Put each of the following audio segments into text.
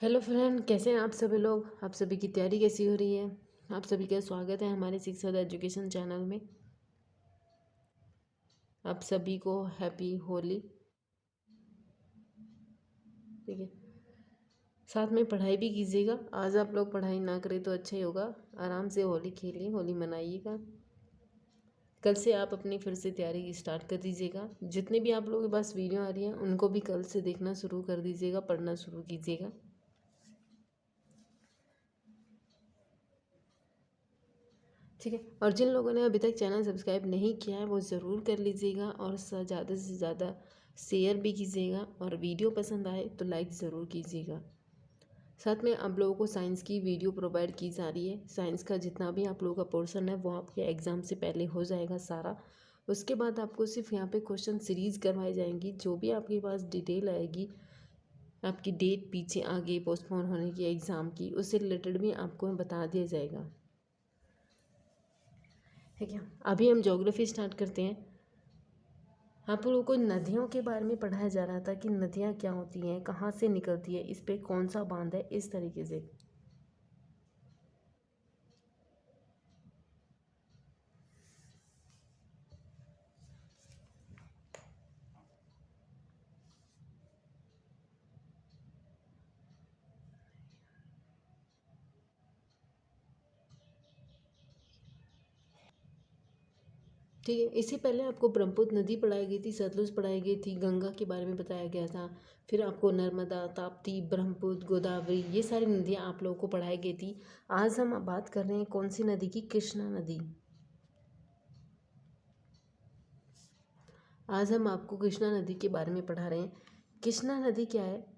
Hello friend, कैसे हैं आप सभी लोग। आप सभी की तैयारी कैसी हो रही है। आप सभी का स्वागत है हमारे शिक्षा एजुकेशन चैनल में। आप सभी को हैप्पी होली। ठीक है, साथ में पढ़ाई भी कीजिएगा। आज आप लोग पढ़ाई ना करें तो अच्छा ही होगा। आराम से होली खेलिए, होली मनाइएगा। कल से आप अपनी फिर से तैयारी स्टार्ट कर दीजिएगा। जितने भी आप लोगों के पास वीडियो आ रही हैं उनको भी कल से देखना शुरू कर दीजिएगा, पढ़ना शुरू कीजिएगा। ठीक है, और जिन लोगों ने अभी तक चैनल सब्सक्राइब नहीं किया है वो ज़रूर कर लीजिएगा और ज़्यादा से ज़्यादा शेयर भी कीजिएगा और वीडियो पसंद आए तो लाइक ज़रूर कीजिएगा। साथ में आप लोगों को साइंस की वीडियो प्रोवाइड की जा रही है। साइंस का जितना भी आप लोगों का पोर्शन है वो आपके एग्ज़ाम से पहले हो जाएगा सारा। उसके बाद आपको सिर्फ यहाँ पे क्वेश्चन सीरीज़ करवाई जाएंगी। जो भी आपके पास डिटेल आएगी, आपकी डेट पीछे आगे पोस्टपोन होने की एग्ज़ाम की, उससे रिलेटेड भी आपको बता दिया जाएगा। ठीक है, अभी हम ज्योग्राफी स्टार्ट करते हैं। आप लोगों को नदियों के बारे में पढ़ाया जा रहा था कि नदियाँ क्या होती हैं, कहाँ से निकलती है, इस पे कौन सा बांध है, इस तरीके से। ठीक है, इससे पहले आपको ब्रह्मपुत्र नदी पढ़ाई गई थी, सतलुज पढ़ाई गई थी, गंगा के बारे में बताया गया था। फिर आपको नर्मदा, ताप्ती, ब्रह्मपुत्र, गोदावरी, ये सारी नदियाँ आप लोगों को पढ़ाई गई थी। आज हम बात कर रहे हैं कौन सी नदी की, कृष्णा नदी। आज हम आपको कृष्णा नदी के बारे में पढ़ा रहे हैं। कृष्णा नदी क्या है,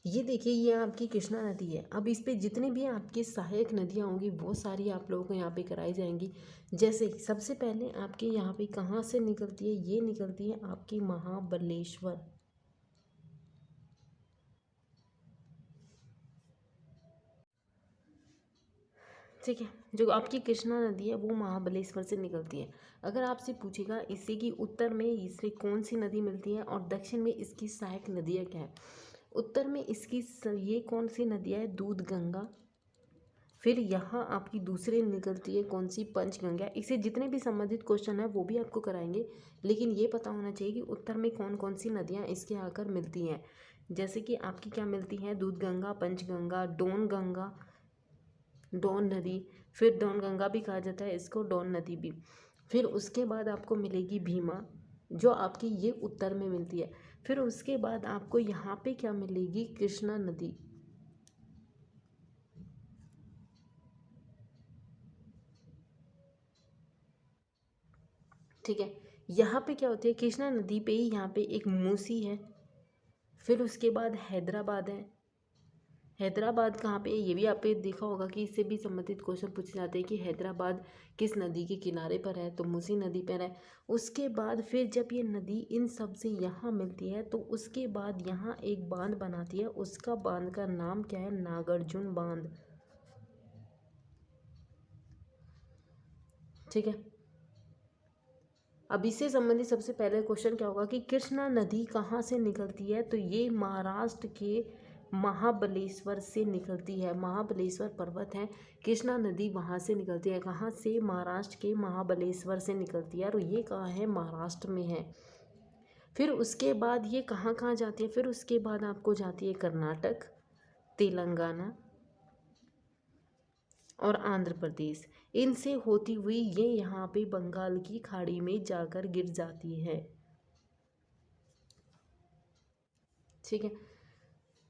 ये देखिए, ये आपकी कृष्णा नदी है। अब इस पे जितनी भी आपकी सहायक नदियाँ होंगी वो सारी आप लोगों को यहाँ पे कराई जाएंगी। जैसे सबसे पहले आपके यहाँ पे कहाँ से निकलती है, ये निकलती है आपकी महाबलेश्वर। ठीक है, जो आपकी कृष्णा नदी है वो महाबलेश्वर से निकलती है। अगर आपसे पूछेगा इससे कि उत्तर में इससे कौन सी नदी मिलती है और दक्षिण में इसकी सहायक नदियाँ क्या है, उत्तर में इसकी ये कौन सी नदियाँ है, दूध गंगा। फिर यहाँ आपकी दूसरी निकलती है कौन सी, पंचगंगा। इससे जितने भी संबंधित क्वेश्चन है वो भी आपको कराएंगे, लेकिन ये पता होना चाहिए कि उत्तर में कौन कौन सी नदियाँ इसके आकर मिलती हैं। जैसे कि आपकी क्या मिलती हैं, दूध गंगा, पंचगंगा, डोन गंगा, डोन नदी। फिर डोन गंगा भी कहा जाता है इसको, डोन नदी भी। फिर उसके बाद आपको मिलेगी भीमा, जो आपकी ये उत्तर में मिलती है। फिर उसके बाद आपको यहाँ पे क्या मिलेगी, कृष्णा नदी। ठीक है, यहाँ पे क्या होती है, कृष्णा नदी पे ही यहाँ पे एक मूसी है। फिर उसके बाद हैदराबाद है। हैदराबाद कहाँ पे है, ये भी आपने देखा होगा कि इससे भी संबंधित क्वेश्चन पूछे जाते हैं कि हैदराबाद किस नदी के किनारे पर है, तो मूसी नदी पर है। उसके बाद फिर जब ये नदी इन सब से यहाँ मिलती है तो उसके बाद यहाँ एक बांध बनाती है। उसका बांध का नाम क्या है, नागार्जुन बांध। ठीक है, अब इससे संबंधित सबसे पहले क्वेश्चन क्या होगा कि कृष्णा नदी कहाँ से निकलती है, तो ये महाराष्ट्र के महाबलेश्वर से निकलती है। महाबलेश्वर पर्वत है, कृष्णा नदी वहाँ से निकलती है। कहाँ से, महाराष्ट्र के महाबलेश्वर से निकलती है और ये कहाँ है, महाराष्ट्र में है। फिर उसके बाद ये कहाँ कहाँ जाती है, फिर उसके बाद आपको जाती है कर्नाटक, तेलंगाना और आंध्र प्रदेश। इनसे होती हुई ये यहाँ पे बंगाल की खाड़ी में जाकर गिर जाती है। ठीक है,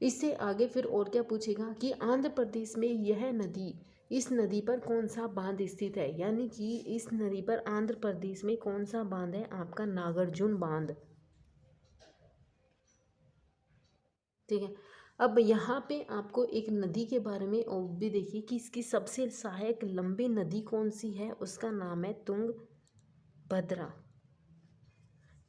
इससे आगे फिर और क्या पूछेगा कि आंध्र प्रदेश में यह नदी, इस नदी पर कौन सा बांध स्थित है, यानी कि इस नदी पर आंध्र प्रदेश में कौन सा बांध है, आपका नागार्जुन बांध। ठीक है, अब यहाँ पे आपको एक नदी के बारे में और भी देखिए कि इसकी सबसे सहायक लंबी नदी कौन सी है, उसका नाम है तुंगभद्रा।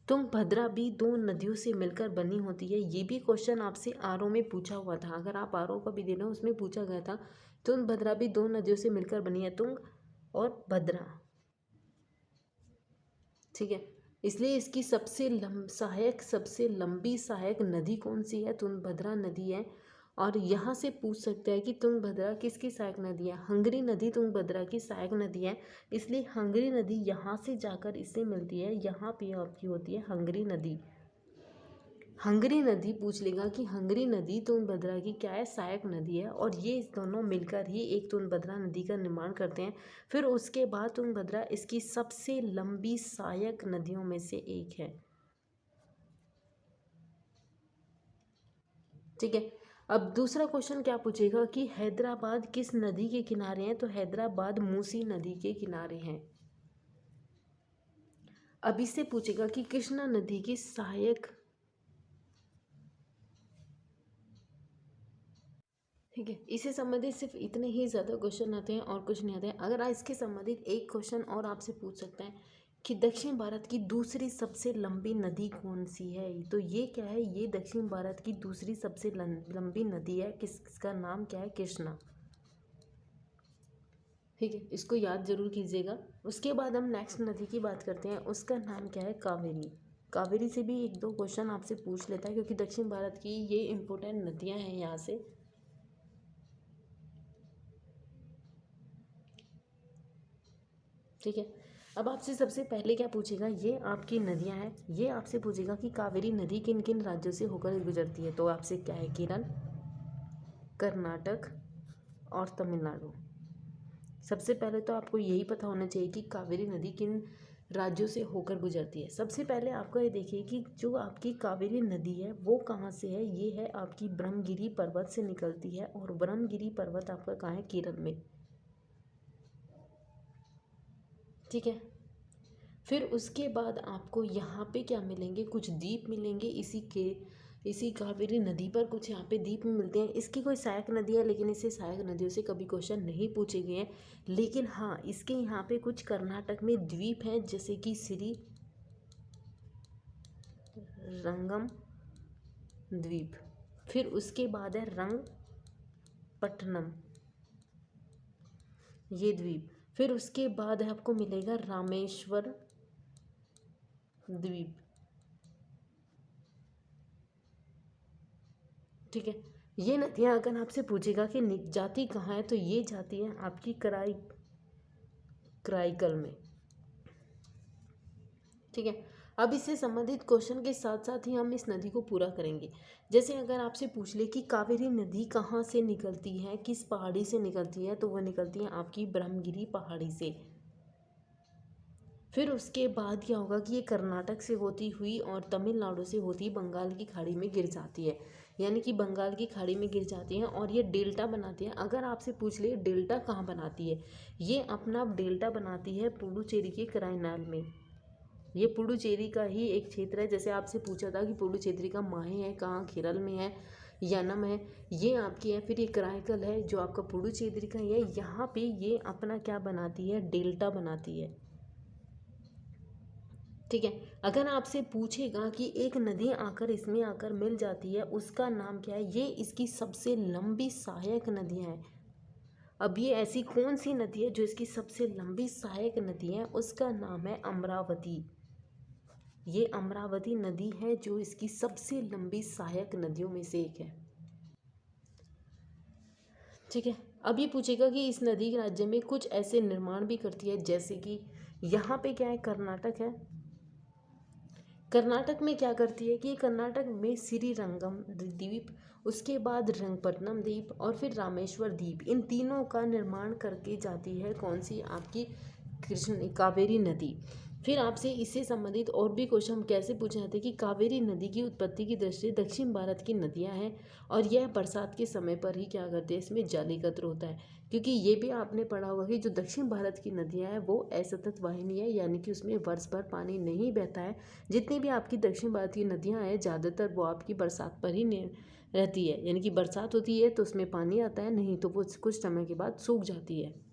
तुंगभद्रा भी दो नदियों से मिलकर बनी होती है। ये भी क्वेश्चन आपसे आरओ में पूछा हुआ था, अगर आप आरओ का भी देना उसमें पूछा गया था। तुंगभद्रा भी दो नदियों से मिलकर बनी है, तुंग और भद्रा। ठीक है, इसलिए इसकी सबसे लंबी सहायक नदी कौन सी है? तुंगभद्रा नदी है। और यहाँ से पूछ सकता है कि तुंगभद्रा किसकी सहायक नदी है? हंगरी नदी तुंगभद्रा की सहायक नदी है, इसलिए हंगरी नदी यहाँ से जाकर इससे मिलती है, यहाँ पे आपकी होती है हंगरी नदी। हंगरी नदी पूछ लेगा कि हंगरी नदी तुंगभद्रा की क्या है? सहायक नदी है, और ये दोनों मिलकर ही एक तुंगभद्रा नदी का निर्माण करते हैं। फिर उसके बाद तुंगभद्रा इसकी सबसे लंबी सहायक नदियों में से एक है। ठीक है, अब दूसरा क्वेश्चन क्या पूछेगा कि हैदराबाद किस नदी के किनारे है? तो हैदराबाद मूसी नदी के किनारे हैं। अब इससे पूछेगा कि कृष्णा नदी की सहायक, ठीक है, इससे संबंधित सिर्फ इतने ही ज़्यादा क्वेश्चन आते हैं और कुछ नहीं आते हैं। अगर इसके संबंधित एक क्वेश्चन और आपसे पूछ सकते हैं कि दक्षिण भारत की दूसरी सबसे लंबी नदी कौन सी है? तो ये क्या है? ये दक्षिण भारत की दूसरी सबसे लंबी नदी है, किसका नाम क्या है? कृष्णा। ठीक है, इसको याद जरूर कीजिएगा। उसके बाद हम नेक्स्ट नदी की बात करते हैं, उसका नाम क्या है? कावेरी। कावेरी से भी एक दो क्वेश्चन आपसे पूछ लेता है, क्योंकि दक्षिण भारत की ये इंपॉर्टेंट नदियां हैं यहाँ से। ठीक है, अब आपसे सबसे पहले क्या पूछेगा? ये आपकी नदियां हैं, ये आपसे पूछेगा कि कावेरी नदी किन किन राज्यों से होकर गुजरती है? तो आपसे क्या है? केरल, कर्नाटक और तमिलनाडु। सबसे पहले तो आपको यही पता होना चाहिए कि कावेरी नदी किन राज्यों से होकर गुजरती है। सबसे पहले आपको ये देखिए कि जो आपकी कावेरी नदी है वो कहाँ से है? ये है आपकी ब्रह्मगिरी पर्वत से निकलती है, और ब्रह्मगिरी पर्वत आपका कहाँ है? केरल में। ठीक है, फिर उसके बाद आपको यहाँ पे क्या मिलेंगे? कुछ द्वीप मिलेंगे इसी कावेरी नदी पर कुछ यहाँ पे द्वीप मिलते हैं। इसकी कोई सहायक नदी है, लेकिन इसे सहायक नदियों से कभी क्वेश्चन नहीं पूछे गए हैं। लेकिन हाँ, इसके यहाँ पे कुछ कर्नाटक में द्वीप हैं, जैसे कि श्री रंगम द्वीप। फिर उसके बाद है रंगपट्टनम, ये द्वीप। फिर उसके बाद आपको मिलेगा रामेश्वर द्वीप। ठीक है, ये नदियाँ अगर आपसे पूछेगा कि जाती कहाँ है, तो ये जाती है आपकी कराईकल में। ठीक है, अब इससे संबंधित क्वेश्चन के साथ साथ ही हम इस नदी को पूरा करेंगे। जैसे अगर आपसे पूछ ले कि कावेरी नदी कहाँ से निकलती है, किस पहाड़ी से निकलती है, तो वह निकलती है आपकी ब्रह्मगिरी पहाड़ी से। फिर उसके बाद क्या होगा कि ये कर्नाटक से होती हुई और तमिलनाडु से होती बंगाल की खाड़ी में गिर जाती है, यानी कि बंगाल की खाड़ी में गिर जाती है, और ये डेल्टा बनाती है। अगर आपसे पूछ ले डेल्टा कहाँ बनाती है, ये अपना डेल्टा बनाती है पुडुचेरी के कराईनाल में। ये पुडुचेरी का ही एक क्षेत्र है। जैसे आपसे पूछा था कि पुडुचेरी का माहे है कहाँ? केरल में है, यानम है, ये आपकी है। फिर ये कराईकल है जो आपका पुडुचेरी का ही है, यहाँ पे ये अपना क्या बनाती है? डेल्टा बनाती है। ठीक है, अगर आपसे पूछेगा कि एक नदी आकर इसमें आकर मिल जाती है, उसका नाम क्या है? ये इसकी सबसे लंबी सहायक नदियाँ हैं। अब ये ऐसी कौन सी नदी है जो इसकी सबसे लंबी सहायक नदी है? उसका नाम है अमरावती। ये अमरावती नदी है जो इसकी सबसे लंबी सहायक नदियों में से एक है। ठीक है, अब ये पूछेगा कि इस नदी के राज्य में कुछ ऐसे निर्माण भी करती है, जैसे कि यहाँ पे क्या है? कर्नाटक है। कर्नाटक में क्या करती है कि कर्नाटक में श्रीरंगम द्वीप, उसके बाद रंगपट्टनम द्वीप और फिर रामेश्वर द्वीप, इन तीनों का निर्माण करके जाती है कौन सी? आपकी कावेरी नदी। फिर आपसे इससे संबंधित और भी क्वेश्चन कैसे पूछे जाते हैं कि कावेरी नदी की उत्पत्ति की दृष्टि दक्षिण भारत की नदियां हैं, और यह बरसात के समय पर ही क्या करते हैं? इसमें जल एकत्र होता है। क्योंकि ये भी आपने पढ़ा होगा कि जो दक्षिण भारत की नदियां हैं वो असतत वाहिनी है, यानी कि उसमें वर्ष भर पानी नहीं बहता है। जितनी भी आपकी दक्षिण भारत की नदियाँ हैं ज़्यादातर वो आपकी बरसात पर ही रहती है, यानी कि बरसात होती है तो उसमें पानी आता है, नहीं तो वो कुछ समय के बाद सूख जाती है।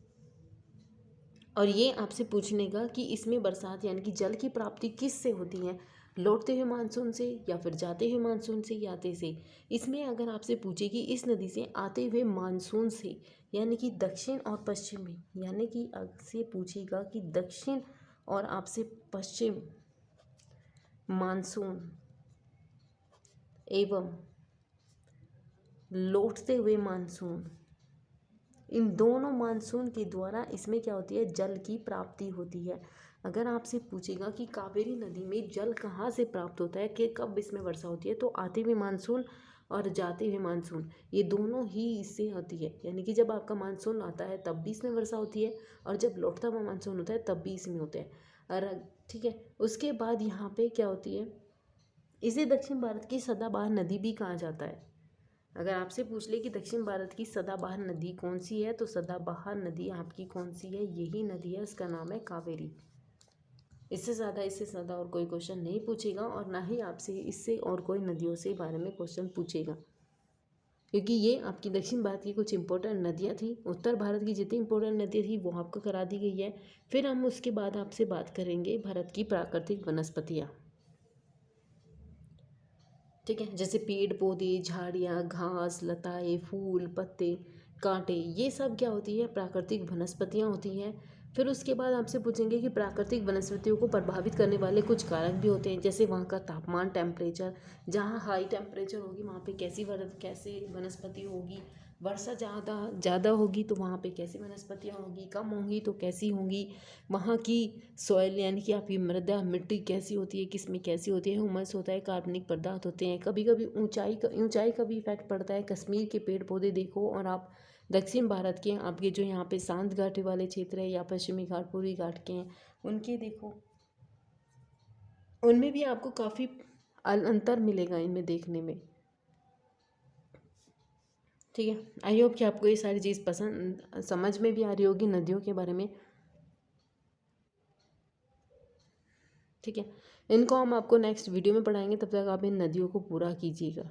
और ये आपसे पूछने का कि इसमें बरसात यानी कि जल की प्राप्ति किस से होती है? लौटते हुए मानसून से, या फिर जाते हुए मानसून से, या आते से। इसमें अगर आपसे पूछे कि इस नदी से आते हुए मानसून से, यानी कि दक्षिण और पश्चिम में, यानी कि आपसे पूछेगा कि दक्षिण और आपसे पश्चिम मानसून एवं लौटते हुए मानसून, इन दोनों मानसून के द्वारा इसमें क्या होती है, जल की प्राप्ति होती है। अगर आपसे पूछेगा कि कावेरी नदी में जल कहाँ से प्राप्त होता है, कि कब इसमें वर्षा होती है, तो आते हुए मानसून और जाते हुए मानसून, ये दोनों ही इससे होती है। यानी कि जब आपका मानसून आता है तब भी इसमें वर्षा होती है, और जब लौटता हुआ मानसून होता है तब भी इसमें होते हैं। और ठीक है, उसके बाद यहाँ पे क्या होती है, इसे दक्षिण भारत की सदाबहार नदी भी कहा जाता है। अगर आपसे पूछ ले कि दक्षिण भारत की सदाबहार नदी कौन सी है, तो सदाबहार नदी आपकी कौन सी है, यही नदी है, उसका नाम है कावेरी। इससे ज़्यादा और कोई क्वेश्चन नहीं पूछेगा, और ना ही आपसे इससे और कोई नदियों से बारे में क्वेश्चन पूछेगा, क्योंकि ये आपकी दक्षिण भारत की कुछ इंपॉर्टेंट नदियाँ थी। उत्तर भारत की जितनी इंपॉर्टेंट नदियाँ थी वो आपको करा दी गई है। फिर हम उसके बाद आपसे बात करेंगे भारत की प्राकृतिक वनस्पतियाँ। ठीक है, जैसे पेड़ पौधे, झाड़ियाँ, घास, लताएं, फूल, पत्ते, कांटे, ये सब क्या होती है, प्राकृतिक वनस्पतियाँ होती हैं। फिर उसके बाद आपसे पूछेंगे कि प्राकृतिक वनस्पतियों को प्रभावित करने वाले कुछ कारक भी होते हैं, जैसे वहाँ का तापमान, टेम्परेचर। जहाँ हाई टेम्परेचर होगी वहाँ पे कैसी वनस्पति होगी, वर्षा ज़्यादा होगी तो वहाँ पे कैसी वनस्पतियाँ होगी, कम होंगी तो कैसी होंगी, वहाँ की सॉइल यानी कि आपकी मृदा, मिट्टी कैसी होती है, किस में कैसी होती है, ह्यूमस होता है, कार्बनिक पदार्थ होते हैं। कभी कभी ऊंचाई का भी इफेक्ट पड़ता है। कश्मीर के पेड़ पौधे देखो, और आप दक्षिण भारत के आपके जो यहाँ पे शांत घाटी वाले क्षेत्र है या पश्चिमी घाट, पूर्वी घाट के हैं, उनके देखो, उनमें भी आपको काफ़ी अंतर मिलेगा इनमें देखने में। ठीक है, आई होप कि आपको ये सारी चीज़ पसंद समझ में भी आ रही होगी नदियों के बारे में। ठीक है, इनको हम आपको नेक्स्ट वीडियो में पढ़ाएंगे, तब तक आप इन नदियों को पूरा कीजिएगा।